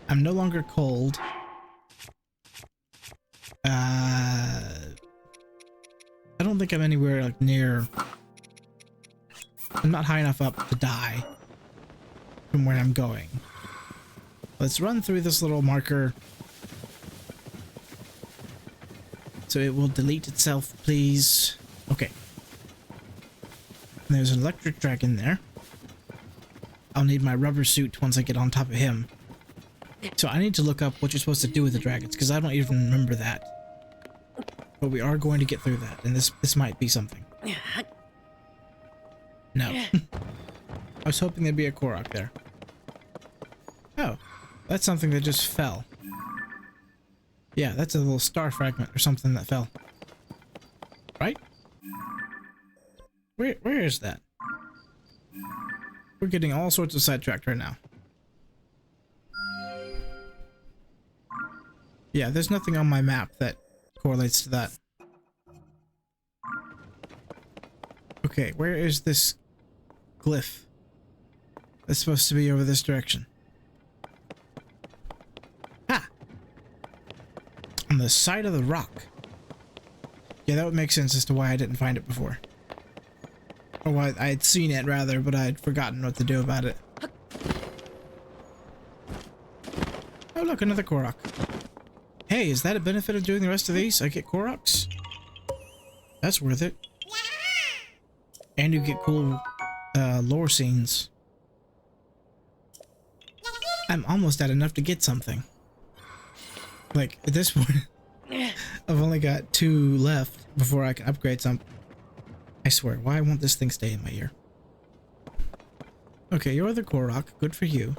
I'm no longer cold. I don't think I'm anywhere like near... I'm not high enough up to die from where I'm going. Let's run through this little marker. So it will delete itself, please. Okay. There's an electric dragon there. I'll need my rubber suit once I get on top of him. So I need to look up what you're supposed to do with the dragons, because I don't even remember that. But we are going to get through that, and this might be something. No. I was hoping there'd be a Korok there. Oh, that's something that just fell. Yeah, that's a little star fragment or something that fell. Right? Where is that? We're getting all sorts of sidetracked right now. Yeah, there's nothing on my map that correlates to that. Okay, where is this glyph? That's supposed to be over this direction. Ah! On the side of the rock. Yeah, that would make sense as to why I didn't find it before. Or why I had seen it, rather, but I had forgotten what to do about it. Oh, look, another Korok. Hey, is that a benefit of doing the rest of these? I get Koroks? That's worth it. And you get cool lore scenes. I'm almost at enough to get something. Like, at this point, I've only got 2 left before I can upgrade some. I swear, why won't this thing stay in my ear? Okay, you're the Korok. Good for you.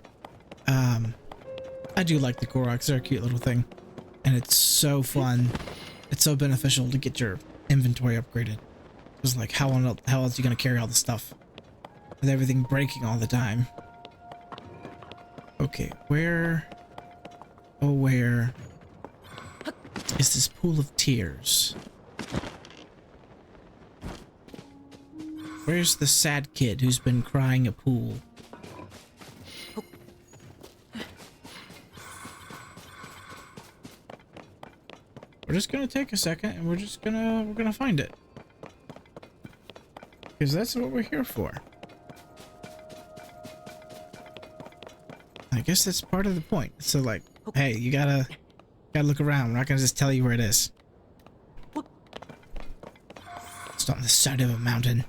I do like the Koroks. They're a cute little thing. And it's so fun. It's so beneficial to get your inventory upgraded. It's like, how else are you going to carry all the stuff? With everything breaking all the time. Okay, where... Oh, where... is this pool of tears? Where's the sad kid who's been crying a pool? We're just gonna take a second and we're gonna find it. Because that's what we're here for. I guess that's part of the point. So like, hey, you gotta look around. We're not gonna just tell you where it is. It's on the side of a mountain.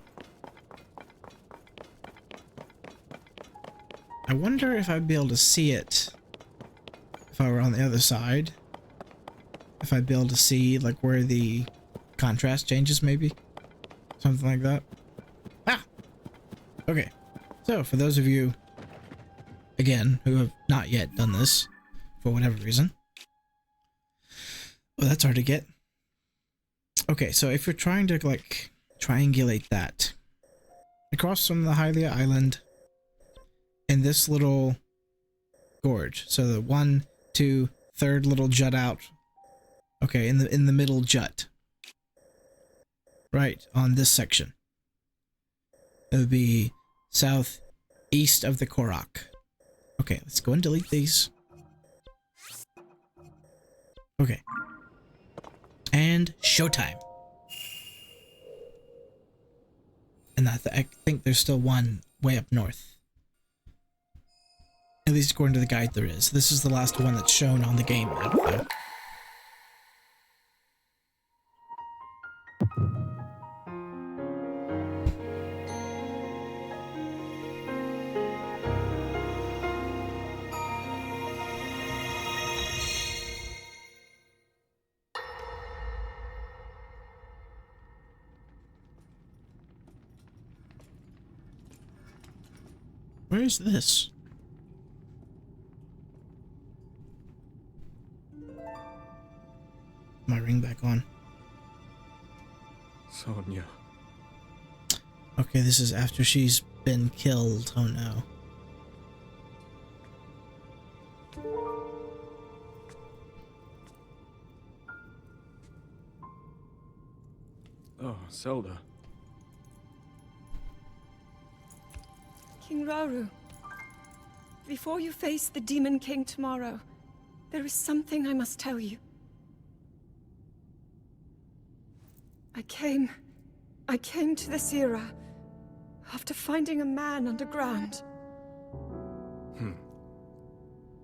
I wonder if I'd be able to see it if I were on the other side. If I'd be able to see like where the contrast changes, maybe something like that. Ah, okay. So for those of you, again, who have not yet done this for whatever reason, well, that's hard to get. Okay, so if you're trying to like triangulate that across from the Hylia Island in this little gorge, so the 1, 2, 3rd little jut out. Okay, in the middle jut. Right, on this section. It would be southeast of the Korok. Okay, let's go and delete these. Okay. And showtime. And I think there's still one way up north. At least according to the guide there is. This is the last one that's shown on the game map, though. Where is this? My ring back on. Sonia. Okay, this is after she's been killed. Oh no. Oh, Zelda. King Rauru, before you face the Demon King tomorrow, there is something I must tell you. I came to this era after finding a man underground.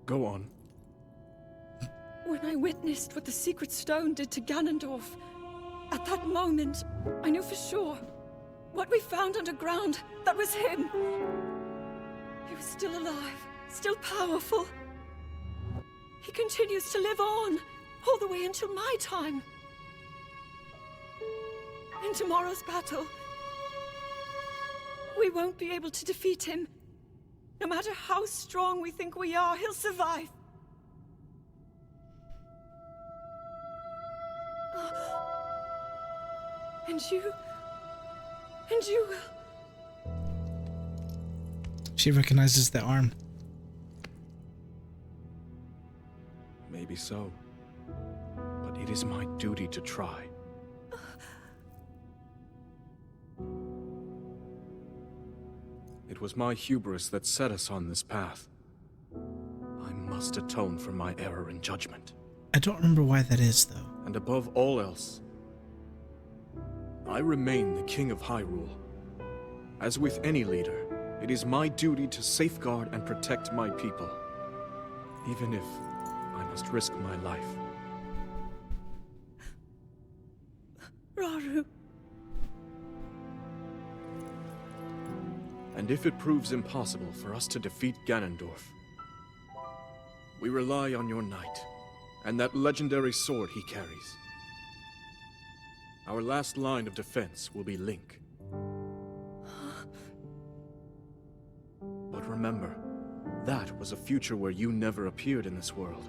Go on. When I witnessed what the Secret Stone did to Ganondorf, at that moment, I knew for sure what we found underground, that was him. He was still alive, still powerful. He continues to live on, all the way until my time. In tomorrow's battle, we won't be able to defeat him. No matter how strong we think we are, he'll survive. And you will. She recognizes the arm. Maybe so. But it is my duty to try. It was my hubris that set us on this path. I must atone for my error in judgment. I don't remember why that is, though. And above all else, I remain the King of Hyrule. As with any leader, it is my duty to safeguard and protect my people, even if I must risk my life. Rauru. And if it proves impossible for us to defeat Ganondorf, we rely on your knight, and that legendary sword he carries. Our last line of defense will be Link. But remember, that was a future where you never appeared in this world.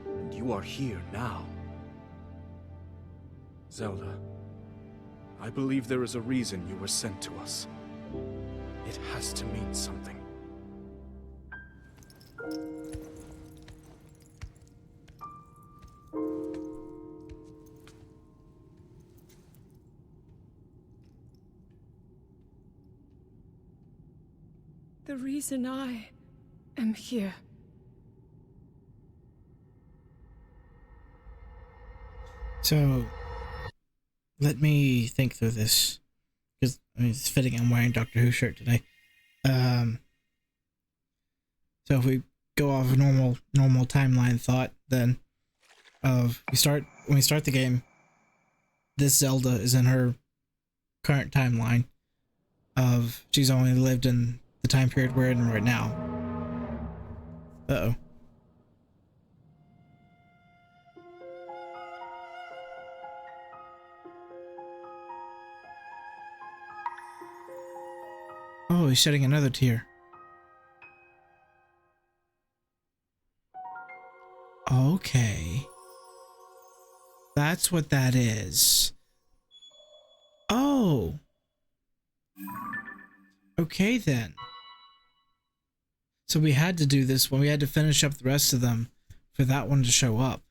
And you are here now. Zelda, I believe there is a reason you were sent to us. It has to mean something. The reason I am here. So, let me think through this. Because, I mean, it's fitting I'm wearing Doctor Who shirt today. So if we go off a normal timeline thought, then when we start the game, this Zelda is in her current timeline of she's only lived in the time period we're in right now. Uh-oh. Oh, he's shedding another tear. Okay. That's what that is. Oh. Okay then. So we had to do this when we had to finish up the rest of them for that one to show up.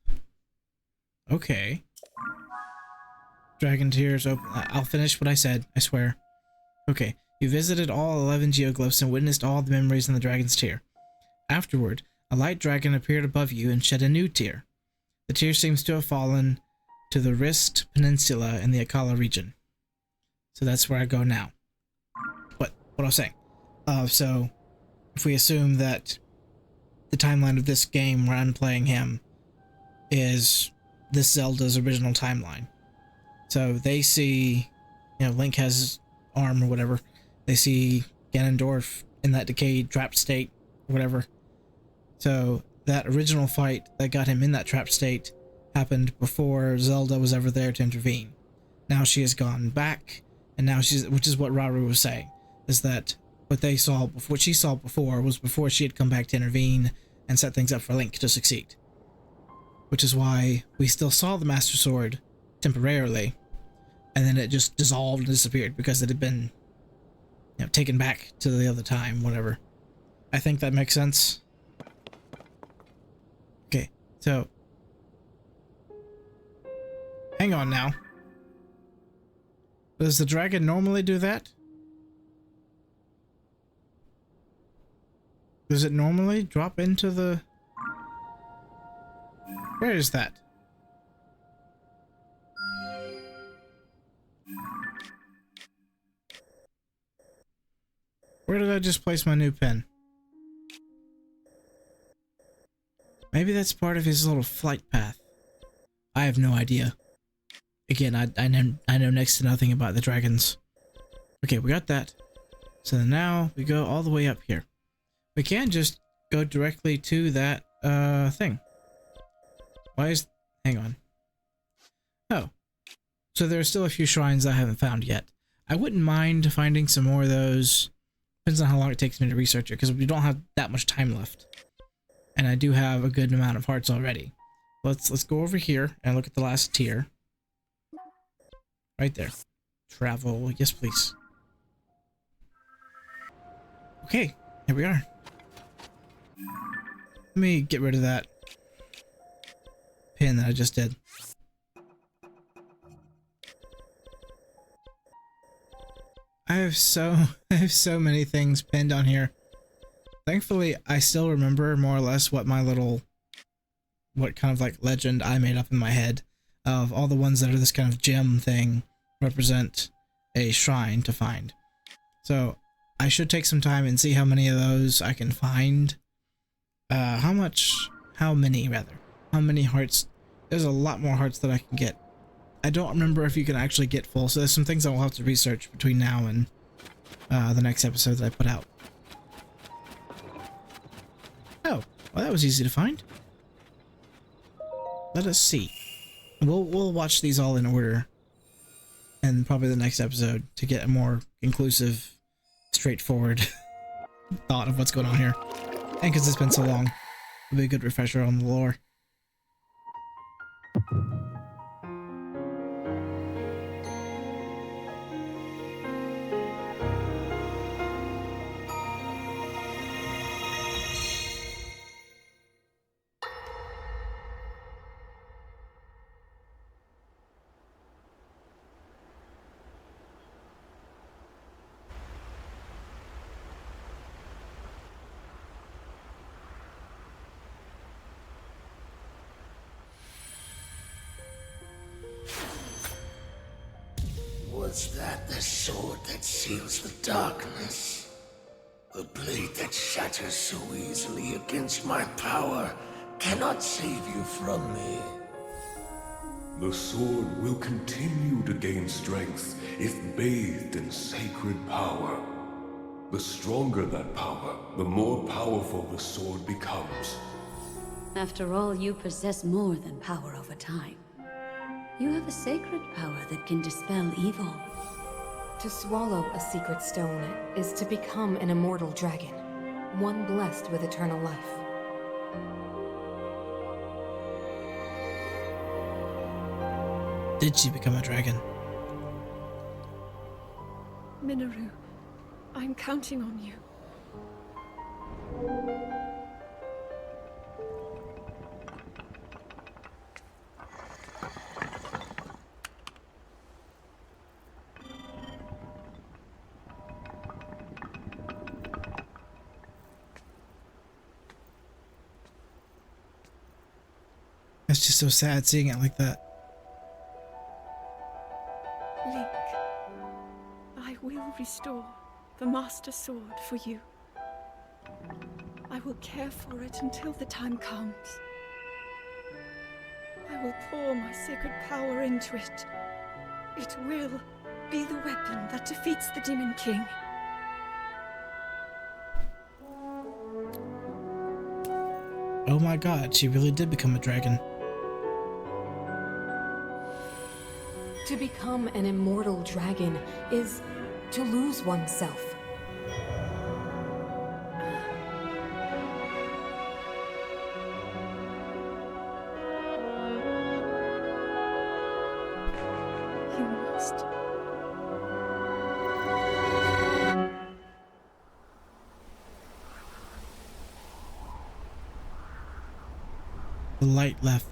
Okay. Dragon tears open. I'll finish what I said, I swear. Okay. You visited all 11 geoglyphs and witnessed all the memories in the dragon's tear. Afterward, a light dragon appeared above you and shed a new tear. The tear seems to have fallen to the Wrist Peninsula in the Akala region. So that's where I go now. What I was saying. So, if we assume that the timeline of this game where I'm playing him is this Zelda's original timeline. So they see, Link has his arm or whatever. They see Ganondorf in that decayed, trapped state, or whatever. So that original fight that got him in that trapped state happened before Zelda was ever there to intervene. Now she has gone back, and now which is what Rauru was saying, is that what she saw before was before she had come back to intervene and set things up for Link to succeed. Which is why we still saw the Master Sword temporarily, and then it just dissolved and disappeared because it had been taken back to the other time, whatever. I think that makes sense. Okay, so hang on now. Does the dragon normally do that? Does it normally drop into the... Where is that? Where did I just place my new pen? Maybe that's part of his little flight path. I have no idea. Again, I know next to nothing about the dragons. Okay, we got that. So now we go all the way up here. We can't just go directly to that thing. Hang on. Oh. So there are still a few shrines I haven't found yet. I wouldn't mind finding some more of those Depends on how long it takes me to research it, because we don't have that much time left. And I do have a good amount of hearts already. Let's go over here and look at the last tier. Right there. Travel. Yes, please. Okay, here we are. Let me get rid of that pin that I just did. I have so many things pinned on here. Thankfully, I still remember more or less what kind of like legend I made up in my head of all the ones that are this kind of gem thing represent a shrine to find. So I should take some time and see how many of those I can find. How many hearts? There's a lot more hearts that I can get. I don't remember if you can actually get full, so there's some things I will have to research between now and the next episode that I put out. Oh, well, that was easy to find. Let us see. We'll watch these all in order, and probably the next episode to get a more inclusive, straightforward thought of what's going on here. And because it's been so long, it'll be a good refresher on the lore. Was that the sword that seals the darkness? The blade that shatters so easily against my power cannot save you from me. The sword will continue to gain strength if bathed in sacred power. The stronger that power, the more powerful the sword becomes. After all, you possess more than power over time. You have a sacred power that can dispel evil. To swallow a secret stone is to become an immortal dragon, one blessed with eternal life. Did she become a dragon? Minoru, I'm counting on you. It's just so sad seeing it like that. Link, I will restore the Master Sword for you. I will care for it until the time comes. I will pour my sacred power into it. It will be the weapon that defeats the Demon King. Oh my god, she really did become a dragon. To become an immortal dragon is to lose oneself. You must. The light left.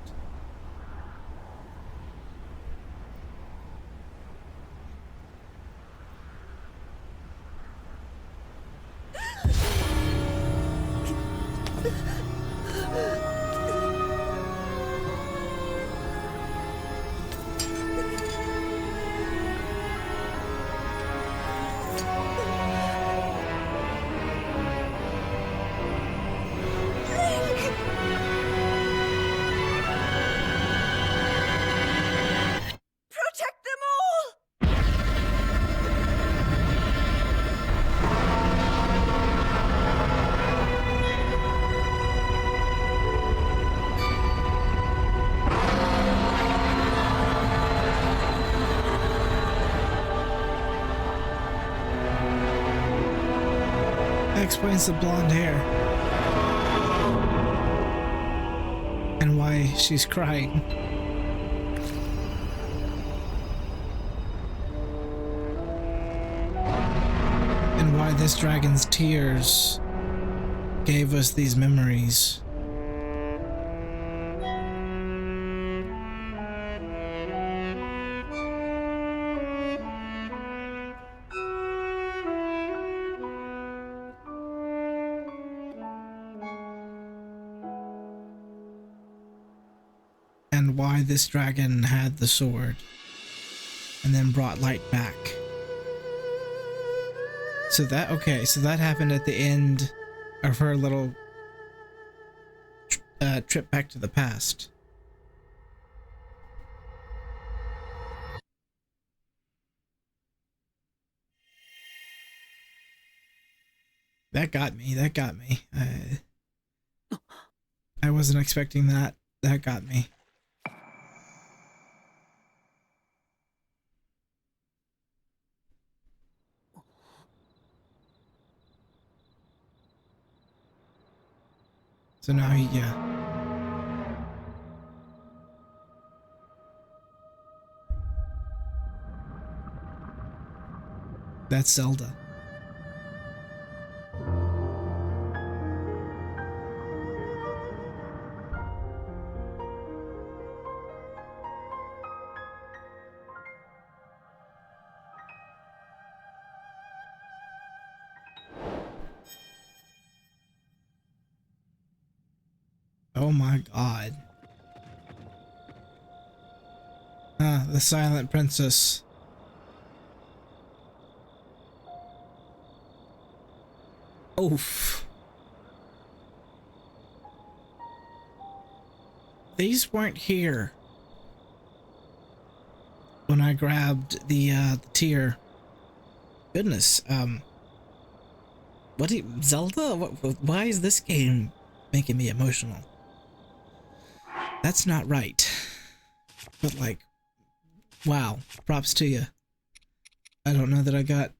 Protect them all! That explains the blonde hair. And why she's crying. And why this dragon's tears gave us these memories. And why this dragon had the sword and then brought light back. So that, okay, so that happened at the end of her little trip back to the past. That got me, that got me. I wasn't expecting that. That got me. So now he, yeah. That's Zelda. Oh my god. Ah, the silent princess. Oof. These weren't here when I grabbed the tier. Goodness, what do you, Zelda? Why is this game making me emotional? That's not right. But like, wow, props to you. I don't know that I got,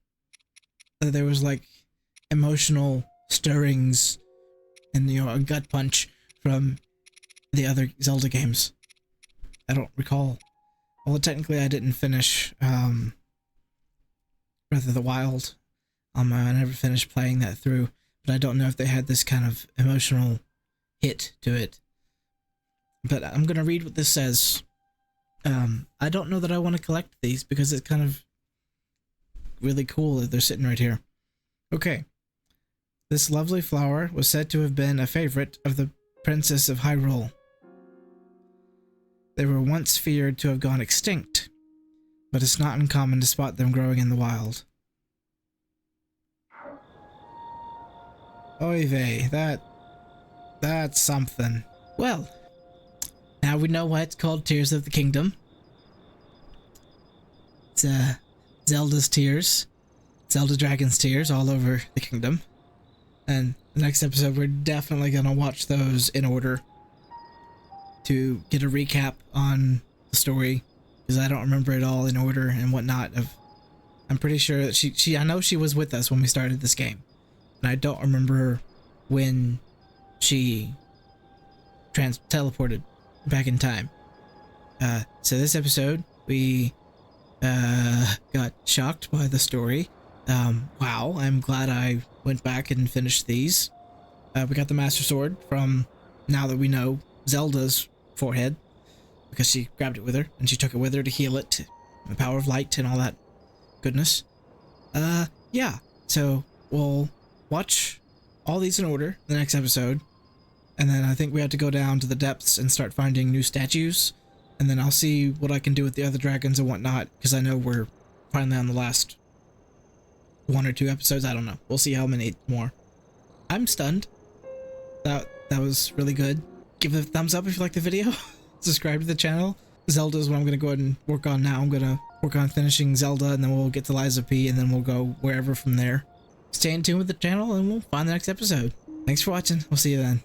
there was like emotional stirrings and, you know, a gut punch from the other Zelda games. I don't recall. Well, technically I didn't finish Breath of the Wild. I never finished playing that through, but I don't know if they had this kind of emotional hit to it. But I'm gonna read what this says. I don't know that I want to collect these because it's kind of really cool that they're sitting right here. Okay. This lovely flower was said to have been a favorite of the Princess of Hyrule. They were once feared to have gone extinct, but it's not uncommon to spot them growing in the wild. Oy vey, that's something. Well, now we know why it's called Tears of the Kingdom. It's Zelda's tears. Zelda Dragon's tears all over the kingdom. And the next episode we're definitely gonna watch those in order to get a recap on the story, because I don't remember it all in order and whatnot. I'm pretty sure that I know she was with us when we started this game, and I don't remember when she teleported back in time. So this episode we got shocked by the story. Wow, I'm glad I went back and finished these. We got the Master Sword from, now that we know, Zelda's forehead, because she grabbed it with her and she took it with her to heal it, the power of light and all that goodness. Yeah, so we'll watch all these in order the next episode, and then I think we have to go down to the depths and start finding new statues, and then I'll see what I can do with the other dragons and whatnot, because I know we're finally on the last 1 or 2 episodes. I don't know, we'll see how many more. I'm stunned. That was really good. Give it a thumbs up if you like the video. Subscribe to the channel. Zelda is what I'm going to go ahead and work on now. I'm going to work on finishing Zelda, and then we'll get to Lies of P, and then we'll go wherever from there. Stay in tune with the channel, and we'll find the next episode. Thanks for watching. We'll see you then.